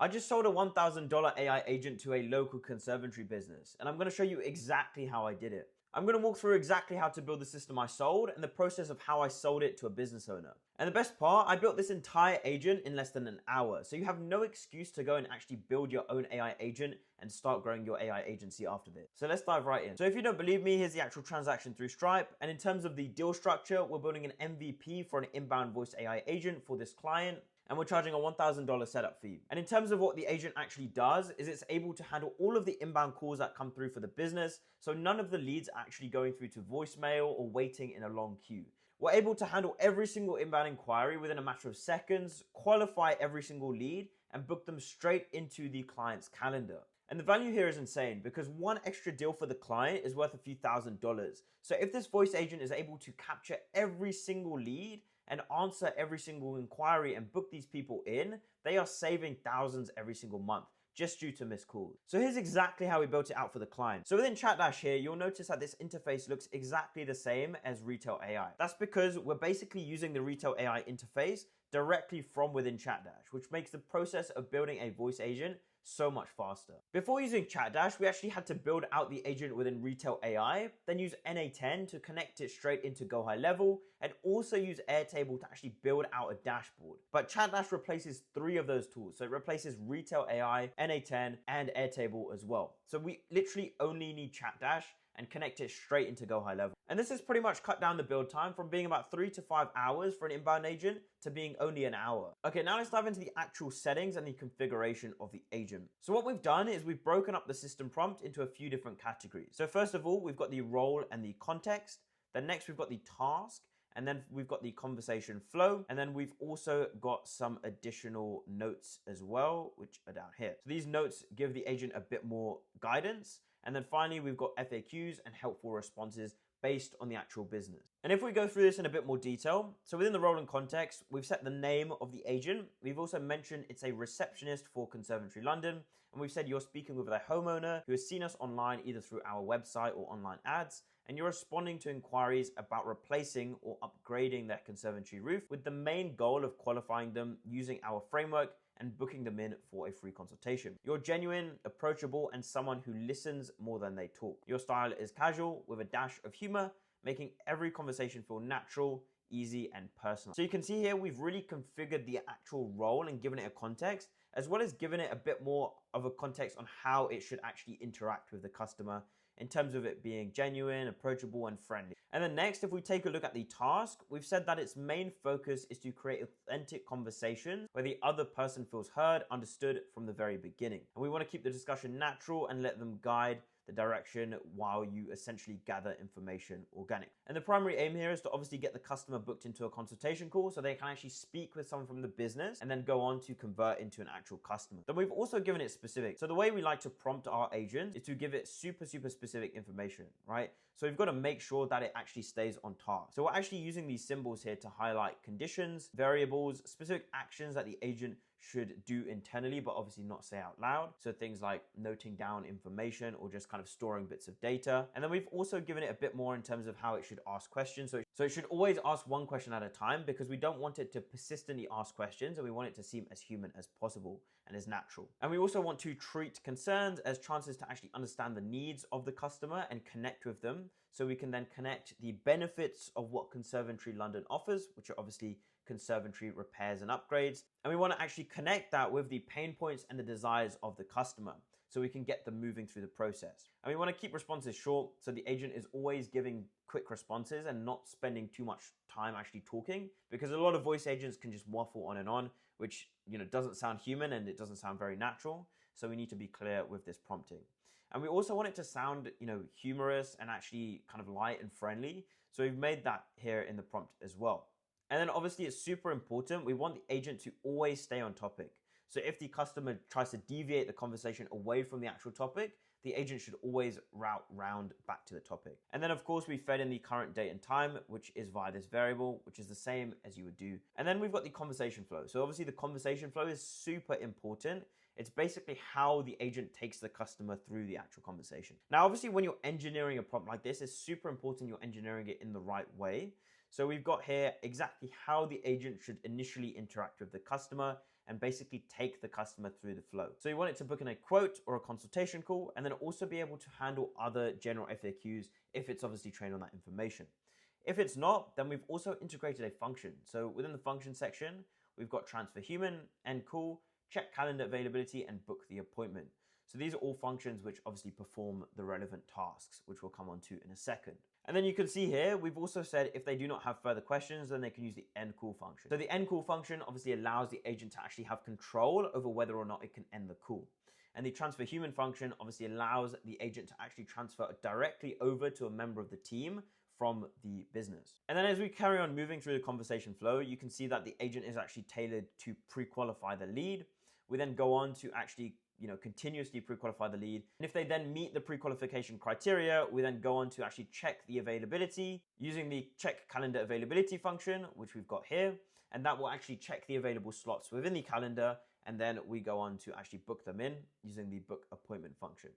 I just sold a $1,000 AI agent to a local conservatory business, and I'm going to show you exactly how I did it. I'm going to walk through exactly how to build the system I sold and the process of how I sold it to a business owner. And the best part, I built this entire agent in less than an hour, so you have no excuse to go and actually build your own AI agent and start growing your AI agency after this. So let's dive right in. So if you don't believe me, here's the actual transaction through Stripe. And in terms of the deal structure, we're building an MVP for an inbound voice AI agent for this client, and we're charging a $1,000 setup fee. And in terms of what the agent actually does, is it's able to handle all of the inbound calls that come through for the business, so none of the leads are actually going through to voicemail or waiting in a long queue. We're able to handle every single inbound inquiry within a matter of seconds, qualify every single lead, and book them straight into the client's calendar. And the value here is insane because one extra deal for the client is worth a few $1,000s. So if this voice agent is able to capture every single lead and answer every single inquiry and book these people in, they are saving thousands every single month just due to missed calls. So here's exactly how we built it out for the client. So within ChatDash here, you'll notice that this interface looks exactly the same as Retail AI. That's because we're basically using the Retail AI interface directly from within ChatDash, which makes the process of building a voice agent so much faster. Before using ChatDash, we actually had to build out the agent within Retail AI, then use NA10 to connect it straight into Go High Level, and also use Airtable to actually build out a dashboard. But ChatDash replaces 3 of those tools. So it replaces Retail AI, NA10, and Airtable as well. So we literally only need ChatDash and connect it straight into Go High Level. And this has pretty much cut down the build time from being about 3 to 5 hours for an inbound agent to being only an hour. Okay, now let's dive into the actual settings and the configuration of the agent. So what we've done is we've broken up the system prompt into a few different categories. So first of all, we've got the role and the context. Then next we've got the task. And then we've got the conversation flow. And then we've also got some additional notes as well, which are down here. So these notes give the agent a bit more guidance. And then finally, we've got FAQs and helpful responses based on the actual business. And if we go through this in a bit more detail, so within the role and context, we've set the name of the agent. We've also mentioned it's a receptionist for Conservatory London. And we've said you're speaking with a homeowner who has seen us online either through our website or online ads, and you're responding to inquiries about replacing or upgrading their conservatory roof with the main goal of qualifying them using our framework and booking them in for a free consultation. You're genuine, approachable, and someone who listens more than they talk. Your style is casual with a dash of humor, making every conversation feel natural, easy, and personal. So you can see here, we've really configured the actual role and given it a context, as well as given it a bit more of a context on how it should actually interact with the customer in terms of it being genuine, approachable, and friendly. And then next, if we take a look at the task, we've said that its main focus is to create authentic conversations where the other person feels heard, understood from the very beginning. And we want to keep the discussion natural and let them guide the direction while you essentially gather information organic. And the primary aim here is to obviously get the customer booked into a consultation call so they can actually speak with someone from the business and then go on to convert into an actual customer. Then we've also given it specific. So the way we like to prompt our agent is to give it super specific information, right? So we've got to make sure that it actually stays on task. So we're actually using these symbols here to highlight conditions, variables, specific actions that the agent should do internally, but obviously not say out loud. So things like noting down information or just kind of storing bits of data. And then we've also given it a bit more in terms of how it should ask questions. So it should always ask one question at a time because we don't want it to persistently ask questions and we want it to seem as human as possible and as natural. And we also want to treat concerns as chances to actually understand the needs of the customer and connect with them. So we can then connect the benefits of what Conservatory London offers, which are obviously conservatory repairs and upgrades. And we want to actually connect that with the pain points and the desires of the customer so we can get them moving through the process. And we want to keep responses short so the agent is always giving quick responses and not spending too much time actually talking, because a lot of voice agents can just waffle on and on, which doesn't sound human and it doesn't sound very natural. So we need to be clear with this prompting. And we also want it to sound, humorous and actually kind of light and friendly. So we've made that here in the prompt as well. And then obviously it's super important. We want the agent to always stay on topic. So if the customer tries to deviate the conversation away from the actual topic, the agent should always route round back to the topic. And then of course we fed in the current date and time, which is via this variable, which is the same as you would do. And then we've got the conversation flow. So obviously the conversation flow is super important. It's basically how the agent takes the customer through the actual conversation. Now, obviously when you're engineering a prompt like this, it's super important you're engineering it in the right way. So we've got here exactly how the agent should initially interact with the customer and basically take the customer through the flow. So you want it to book in a quote or a consultation call, and then also be able to handle other general FAQs if it's obviously trained on that information. If it's not, then we've also integrated a function. So within the function section, we've got transfer human, end call, check calendar availability, and book the appointment. So these are all functions which obviously perform the relevant tasks, which we'll come on to in a second. And then you can see here, we've also said if they do not have further questions, then they can use the end call function. So the end call function obviously allows the agent to actually have control over whether or not it can end the call. And the transfer human function obviously allows the agent to actually transfer directly over to a member of the team from the business. And then as we carry on moving through the conversation flow, you can see that the agent is actually tailored to pre-qualify the lead. We then go on to actually continuously pre-qualify the lead. And if they then meet the pre-qualification criteria, we then go on to actually check the availability using the check calendar availability function, which we've got here. And that will actually check the available slots within the calendar. And then we go on to actually book them in using the book appointment function.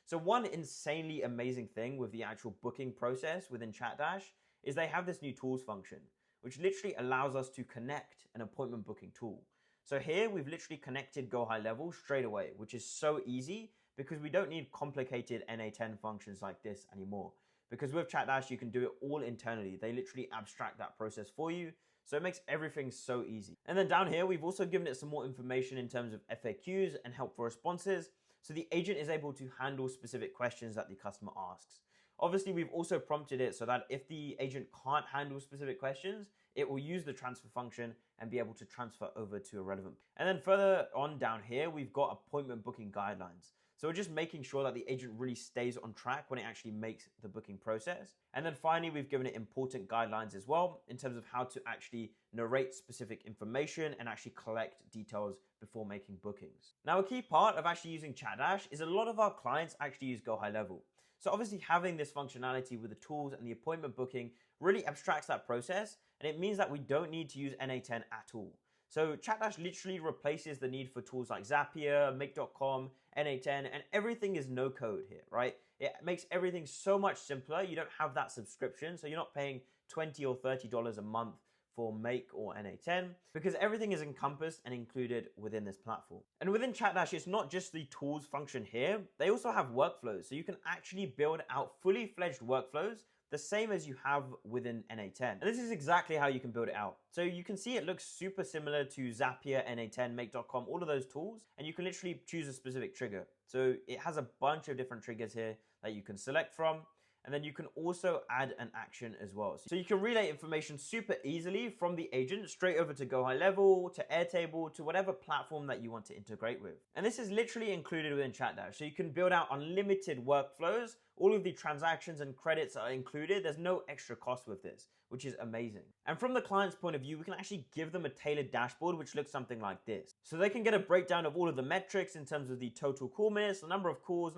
So one insanely amazing thing with the actual booking process within Chatdash is they have this new tools function, which literally allows us to connect an appointment booking tool. So here we've literally connected Go High Level straight away, which is so easy because we don't need complicated NA10 functions like this anymore. Because with Chatdash, you can do it all internally. They literally abstract that process for you. So it makes everything so easy. And then down here, we've also given it some more information in terms of FAQs and helpful responses. So the agent is able to handle specific questions that the customer asks. Obviously, we've also prompted it so that if the agent can't handle specific questions, it will use the transfer function and be able to transfer over to a relevant. And then further on down here, we've got appointment booking guidelines. So we're just making sure that the agent really stays on track when it actually makes the booking process. And then finally, we've given it important guidelines as well in terms of how to actually narrate specific information and actually collect details before making bookings. Now, a key part of actually using Chatdash is a lot of our clients actually use Go High Level. So obviously having this functionality with the tools and the appointment booking really abstracts that process, and it means that we don't need to use NA10 at all. So Chatdash literally replaces the need for tools like Zapier, Make.com, NA10, and everything is no code here, right? It makes everything so much simpler. You don't have that subscription, so you're not paying $20 or $30 a month for Make or NA10 because everything is encompassed and included within this platform. And within Chatdash, it's not just the tools function here. They also have workflows, so you can actually build out fully fledged workflows the same as you have within NA10. And this is exactly how you can build it out. So you can see it looks super similar to Zapier, NA10, Make.com, all of those tools, and you can literally choose a specific trigger. So it has a bunch of different triggers here that you can select from. And then you can also add an action as well. So you can relay information super easily from the agent straight over to Go High Level, to Airtable, to whatever platform that you want to integrate with. And this is literally included within Chatdash. So you can build out unlimited workflows. All of the transactions and credits are included. There's no extra cost with this, which is amazing. And from the client's point of view, we can actually give them a tailored dashboard, which looks something like this. So they can get a breakdown of all of the metrics in terms of the total call minutes, the number of calls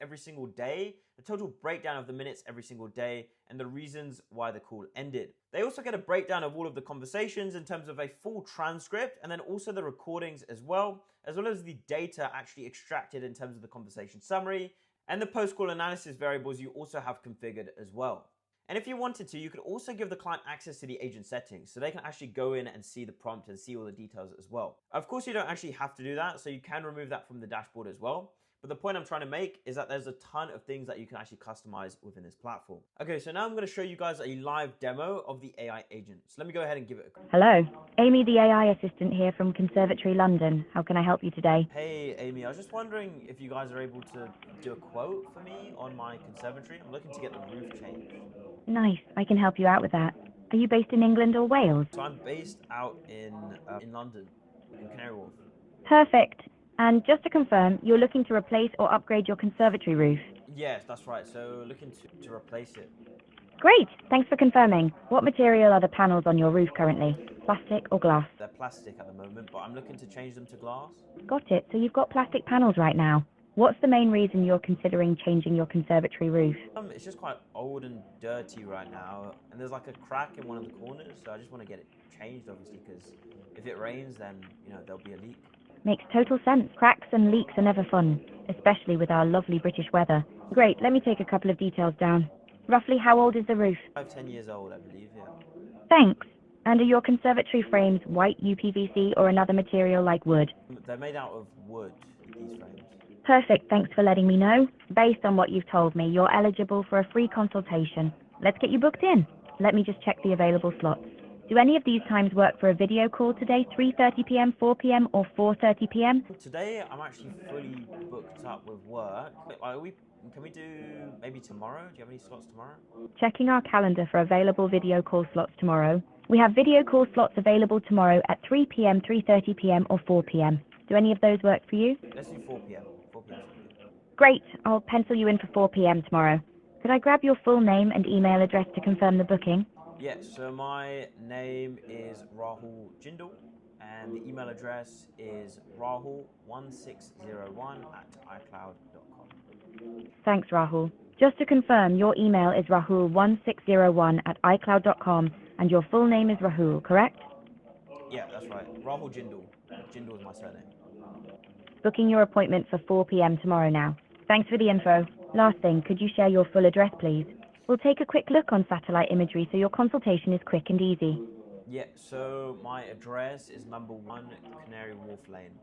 every single day, the total breakdown of the minutes every single day, and the reasons why the call ended. They also get a breakdown of all of the conversations in terms of a full transcript, and then also the recordings as well as the data actually extracted in terms of the conversation summary, and the post-call analysis variables you also have configured as well. And if you wanted to, you could also give the client access to the agent settings so they can actually go in and see the prompt and see all the details as well. Of course, you don't actually have to do that, so you can remove that from the dashboard as well. But the point I'm trying to make is that there's a ton of things that you can actually customize within this platform. Okay, so now I'm going to show you guys a live demo of the AI agent. So let me go ahead and give it a go. Hello, Amy the AI assistant here from Conservatory London. How can I help you today? Hey, Amy, I was just wondering if you guys are able to do a quote for me on my conservatory. I'm looking to get the roof changed. Nice, I can help you out with that. Are you based in England or Wales? So I'm based out in London, in Canary Wharf. Perfect. And just to confirm, you're looking to replace or upgrade your conservatory roof? Yes, that's right. So looking to replace it. Great, thanks for confirming. What material are the panels on your roof currently? Plastic or glass? They're plastic at the moment, but I'm looking to change them to glass. Got it, so you've got plastic panels right now. What's the main reason you're considering changing your conservatory roof? It's just quite old and dirty right now, and there's like a crack in one of the corners, so I just want to get it changed, obviously, because if it rains, then, there'll be a leak. Makes total sense. Cracks and leaks are never fun, especially with our lovely British weather. Great, let me take a couple of details down. Roughly how old is the roof? 5-10 years old, I believe, yeah. Thanks. And are your conservatory frames white UPVC or another material like wood? They're made out of wood, these frames. Perfect, thanks for letting me know. Based on what you've told me, you're eligible for a free consultation. Let's get you booked in. Let me just check the available slots. Do any of these times work for a video call today, 3:30 p.m., 4 p.m., or 4:30 p.m.? Today, I'm actually fully booked up with work. Can we do maybe tomorrow? Do you have any slots tomorrow? Checking our calendar for available video call slots tomorrow. We have video call slots available tomorrow at 3 p.m., 3:30 p.m., or 4 p.m. Do any of those work for you? Let's do 4 p.m. 4 p.m. Great, I'll pencil you in for 4 p.m. tomorrow. Could I grab your full name and email address to confirm the booking? Yes, so my name is Rahul Jindal, and the email address is rahul1601@icloud.com. Thanks, Rahul. Just to confirm, your email is rahul1601@icloud.com and your full name is Rahul, correct? Yeah, that's right. Rahul Jindal. Jindal is my surname. Booking your appointment for 4 p.m. tomorrow now. Thanks for the info. Last thing, could you share your full address, please? We'll take a quick look on satellite imagery so your consultation is quick and easy. Yeah, so my address is number 1 Canary Wharf Lane.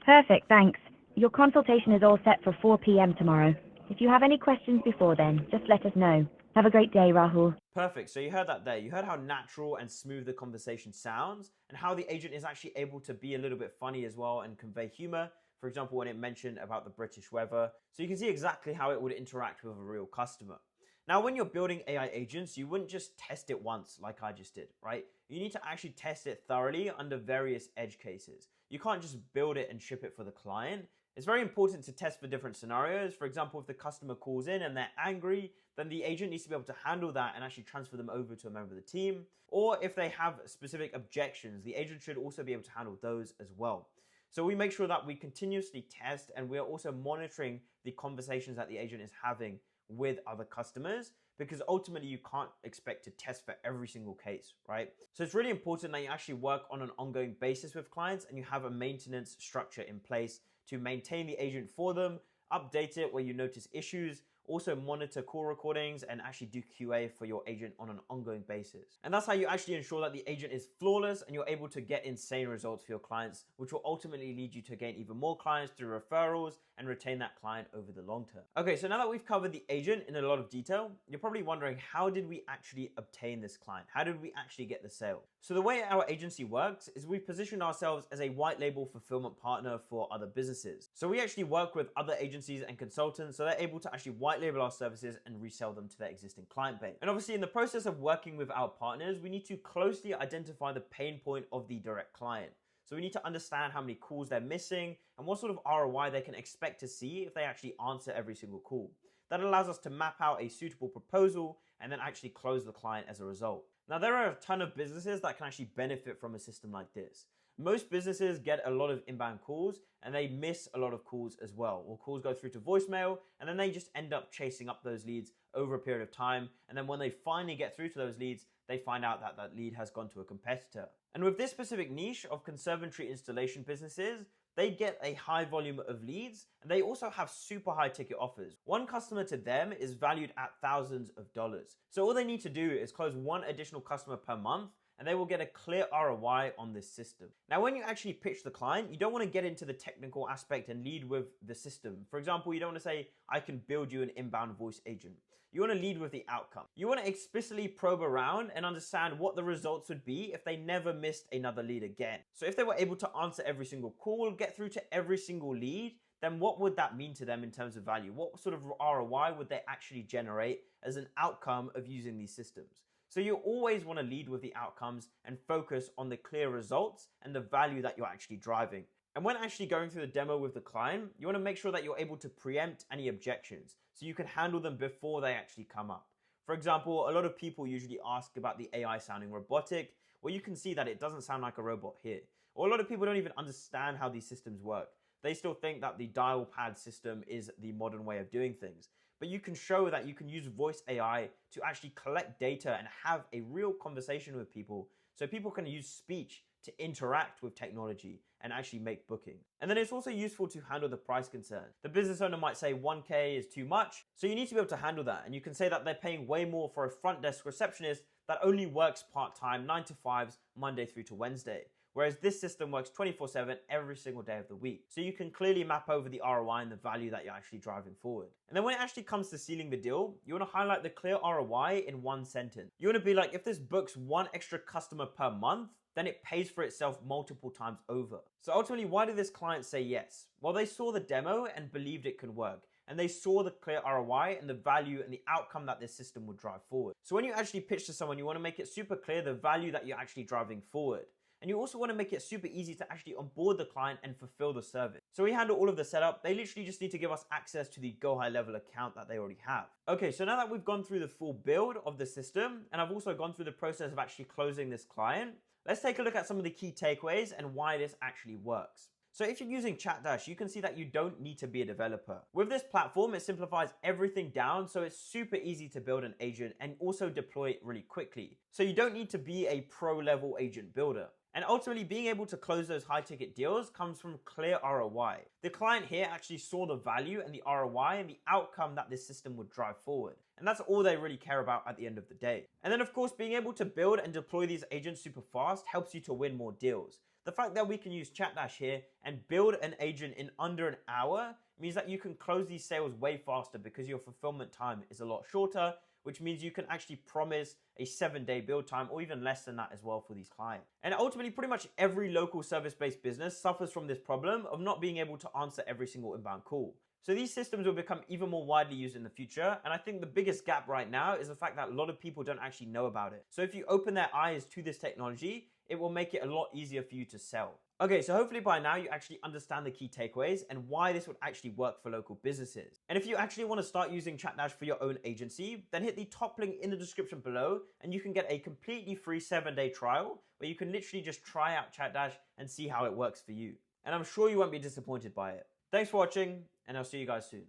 Perfect, thanks. Your consultation is all set for 4 p.m. tomorrow. If you have any questions before then, just let us know. Have a great day, Rahul. Perfect. So you heard that there. You heard how natural and smooth the conversation sounds and how the agent is actually able to be a little bit funny as well and convey humor. For example, when it mentioned about the British weather. So you can see exactly how it would interact with a real customer. Now, when you're building AI agents, you wouldn't just test it once like I just did, right? You need to actually test it thoroughly under various edge cases. You can't just build it and ship it for the client. It's very important to test for different scenarios. For example, if the customer calls in and they're angry, then the agent needs to be able to handle that and actually transfer them over to a member of the team. Or if they have specific objections, the agent should also be able to handle those as well. So we make sure that we continuously test, and we are also monitoring the conversations that the agent is having with other customers, because ultimately you can't expect to test for every single case, right? So it's really important that you actually work on an ongoing basis with clients and you have a maintenance structure in place to maintain the agent for them, update it where you notice issues, also monitor call recordings and actually do QA for your agent on an ongoing basis. And that's how you actually ensure that the agent is flawless and you're able to get insane results for your clients, which will ultimately lead you to gain even more clients through referrals and retain that client over the long term. Okay, so now that we've covered the agent in a lot of detail, you're probably wondering, how did we actually obtain this client? How did we actually get the sale? So the way our agency works is we've positioned ourselves as a white label fulfillment partner for other businesses. So we actually work with other agencies and consultants so they're able to actually white label our services and resell them to their existing client base. And obviously in the process of working with our partners, we need to closely identify the pain point of the direct client. So we need to understand how many calls they're missing and what sort of ROI they can expect to see if they actually answer every single call. That allows us to map out a suitable proposal and then actually close the client as a result. Now, there are a ton of businesses that can actually benefit from a system like this. Most businesses get a lot of inbound calls and they miss a lot of calls as well. Or calls go through to voicemail and then they just end up chasing up those leads over a period of time. And then when they finally get through to those leads, they find out that that lead has gone to a competitor. And with this specific niche of conservatory installation businesses, they get a high volume of leads and they also have super high ticket offers. One customer to them is valued at thousands of dollars. So all they need to do is close one additional customer per month and they will get a clear ROI on this system. Now, when you actually pitch the client, you don't want to get into the technical aspect and lead with the system. For example, you don't want to say, I can build you an inbound voice agent. You want to lead with the outcome. You want to explicitly probe around and understand what the results would be if they never missed another lead again. So if they were able to answer every single call, get through to every single lead, then what would that mean to them in terms of value? What sort of ROI would they actually generate as an outcome of using these systems? So you always want to lead with the outcomes and focus on the clear results and the value that you're actually driving. And when actually going through the demo with the client, you want to make sure that you're able to preempt any objections so you can handle them before they actually come up. For example, a lot of people usually ask about the AI sounding robotic. Well, you can see that it doesn't sound like a robot here. Or a lot of people don't even understand how these systems work. They still think that the dial pad system is the modern way of doing things. But you can show that you can use voice AI to actually collect data and have a real conversation with people so people can use speech to interact with technology and actually make bookings. And then it's also useful to handle the price concern. The business owner might say 1K is too much, so you need to be able to handle that. And you can say that they're paying way more for a front desk receptionist that only works part-time, 9 to 5s, Monday through to Wednesday. Whereas this system works 24/7 every single day of the week. So you can clearly map over the ROI and the value that you're actually driving forward. And then when it actually comes to sealing the deal, you want to highlight the clear ROI in one sentence. You want to be like, if this books one extra customer per month, then it pays for itself multiple times over. So ultimately, why did this client say yes? Well, they saw the demo and believed it could work. And they saw the clear ROI and the value and the outcome that this system would drive forward. So when you actually pitch to someone, you want to make it super clear the value that you're actually driving forward. And you also want to make it super easy to actually onboard the client and fulfill the service. So we handle all of the setup. They literally just need to give us access to the Go High Level account that they already have. Okay, so now that we've gone through the full build of the system, and I've also gone through the process of actually closing this client, let's take a look at some of the key takeaways and why this actually works. So if you're using Chatdash, you can see that you don't need to be a developer. With this platform, it simplifies everything down, so it's super easy to build an agent and also deploy it really quickly. So you don't need to be a pro-level agent builder. And ultimately, being able to close those high-ticket deals comes from clear ROI. The client here actually saw the value and the ROI and the outcome that this system would drive forward. And that's all they really care about at the end of the day. And then, of course, being able to build and deploy these agents super fast helps you to win more deals. The fact that we can use Chatdash here and build an agent in under an hour means that you can close these sales way faster because your fulfillment time is a lot shorter, which means you can actually promise a 7-day build time or even less than that as well for these clients. And ultimately, pretty much every local service-based business suffers from this problem of not being able to answer every single inbound call. So these systems will become even more widely used in the future. And I think the biggest gap right now is the fact that a lot of people don't actually know about it. So if you open their eyes to this technology, it will make it a lot easier for you to sell. Okay, so hopefully by now you actually understand the key takeaways and why this would actually work for local businesses. And if you actually want to start using Chatdash for your own agency, then hit the top link in the description below and you can get a completely free 7-day trial where you can literally just try out Chatdash and see how it works for you. And I'm sure you won't be disappointed by it. Thanks for watching, and I'll see you guys soon.